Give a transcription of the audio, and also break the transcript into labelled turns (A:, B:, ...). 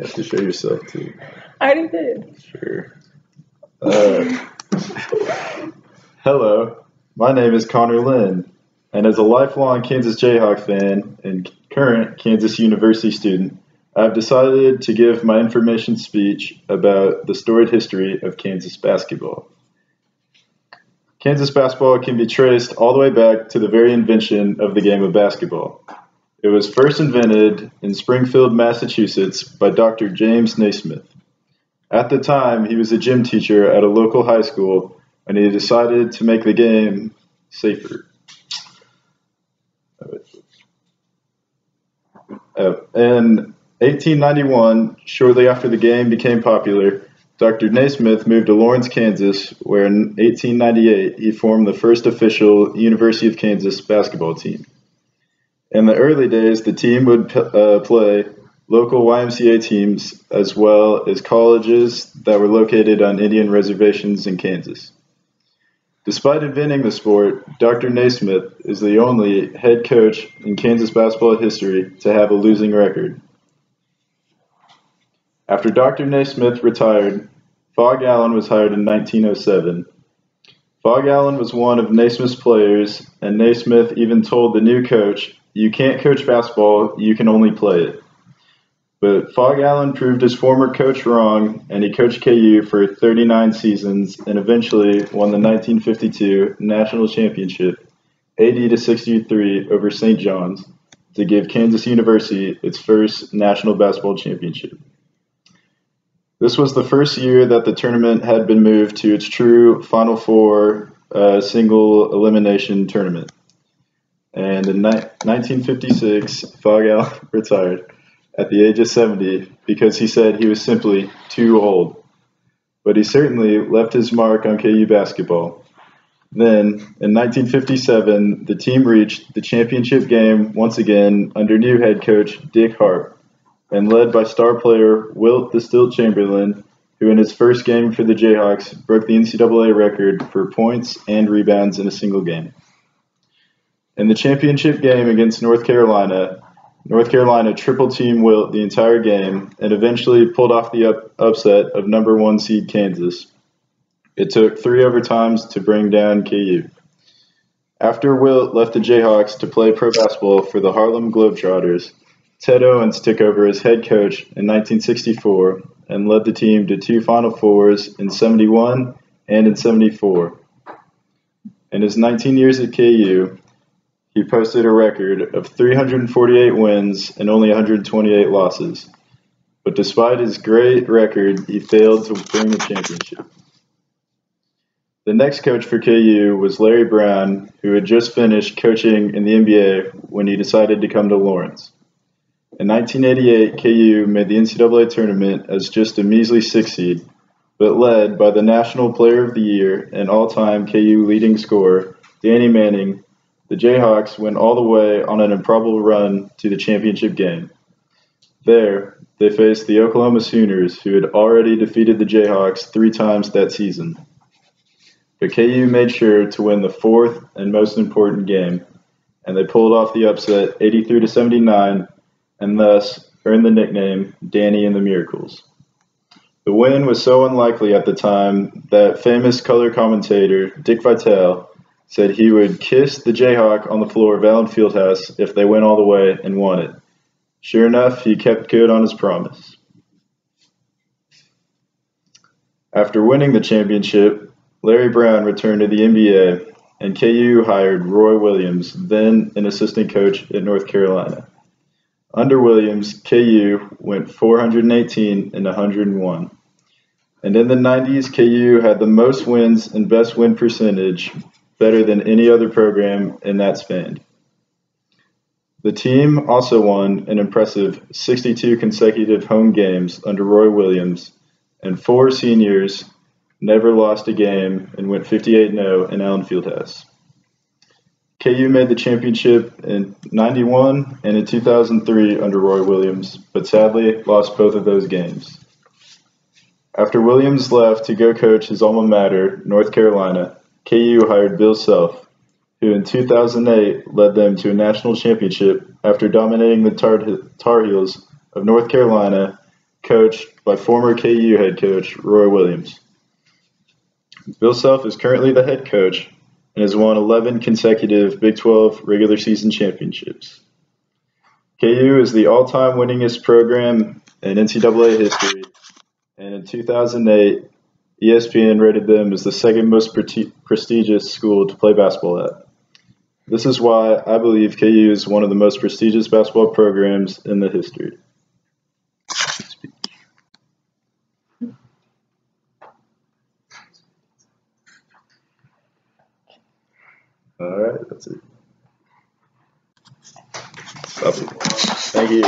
A: You have to show yourself too.
B: I already did.
A: Sure. Hello, my name is Connor Lynn, and as a lifelong Kansas Jayhawk fan and current Kansas University student, I've decided to give my information speech about the storied history of Kansas basketball. Kansas basketball can be traced all the way back to the very invention of the game of basketball. It was first invented in Springfield, Massachusetts by Dr. James Naismith. At the time, he was a gym teacher at a local high school, and he decided to make the game safer. In 1891, shortly after the game became popular, Dr. Naismith moved to Lawrence, Kansas, where in 1898 he formed the first official University of Kansas basketball team. In the early days, the team would play local YMCA teams as well as colleges that were located on Indian reservations in Kansas. Despite inventing the sport, Dr. Naismith is the only head coach in Kansas basketball history to have a losing record. After Dr. Naismith retired, Phog Allen was hired in 1907. Phog Allen was one of Naismith's players, and Naismith even told the new coach, "You can't coach basketball, you can only play it." But Phog Allen proved his former coach wrong, and he coached KU for 39 seasons and eventually won the 1952 national championship, 80-63 over St. John's, to give Kansas University its first national basketball championship. This was the first year that the tournament had been moved to its true Final Four single elimination tournament. And in 1956, Phog Allen retired at the age of 70 because he said he was simply too old. But he certainly left his mark on KU basketball. Then, in 1957, the team reached the championship game once again under new head coach Dick Hart, and led by star player Wilt the Stilt Chamberlain, who in his first game for the Jayhawks broke the NCAA record for points and rebounds in a single game. In the championship game against North Carolina triple-teamed Wilt the entire game and eventually pulled off the upset of number 1 seed Kansas. It took 3 overtimes to bring down KU. After Wilt left the Jayhawks to play pro basketball for the Harlem Globetrotters, Ted Owens took over as head coach in 1964 and led the team to 2 Final Fours in 71 and in 74. In his 19 years at KU, he posted a record of 348 wins and only 128 losses. But despite his great record, he failed to bring a championship. The next coach for KU was Larry Brown, who had just finished coaching in the NBA when he decided to come to Lawrence. In 1988, KU made the NCAA tournament as just a measly 6th seed, but led by the National Player of the Year and all-time KU leading scorer, Danny Manning, the Jayhawks went all the way on an improbable run to the championship game. There, they faced the Oklahoma Sooners, who had already defeated the Jayhawks 3 times that season. But KU made sure to win the 4th and most important game, and they pulled off the upset 83-79, and thus earned the nickname Danny and the Miracles. The win was so unlikely at the time that famous color commentator Dick Vitale said he would kiss the Jayhawk on the floor of Allen Fieldhouse if they went all the way and won it. Sure enough, he kept good on his promise. After winning the championship, Larry Brown returned to the NBA, and KU hired Roy Williams, then an assistant coach at North Carolina. Under Williams, KU went 418 and 101. And in the 90s, KU had the most wins and best win percentage, better than any other program in that span. The team also won an impressive 62 consecutive home games under Roy Williams, and 4 seniors never lost a game and went 58-0 in Allen Fieldhouse. KU made the championship in 91 and in 2003 under Roy Williams, but sadly lost both of those games. After Williams left to go coach his alma mater, North Carolina, KU hired Bill Self, who in 2008 led them to a national championship after dominating the Tar Heels of North Carolina coached by former KU head coach Roy Williams. Bill Self is currently the head coach and has won 11 consecutive Big 12 regular season championships. KU is the all-time winningest program in NCAA history, and in 2008, ESPN rated them as the second most prestigious school to play basketball at. This is why I believe KU is one of the most prestigious basketball programs in the history. All right, that's it. Thank you.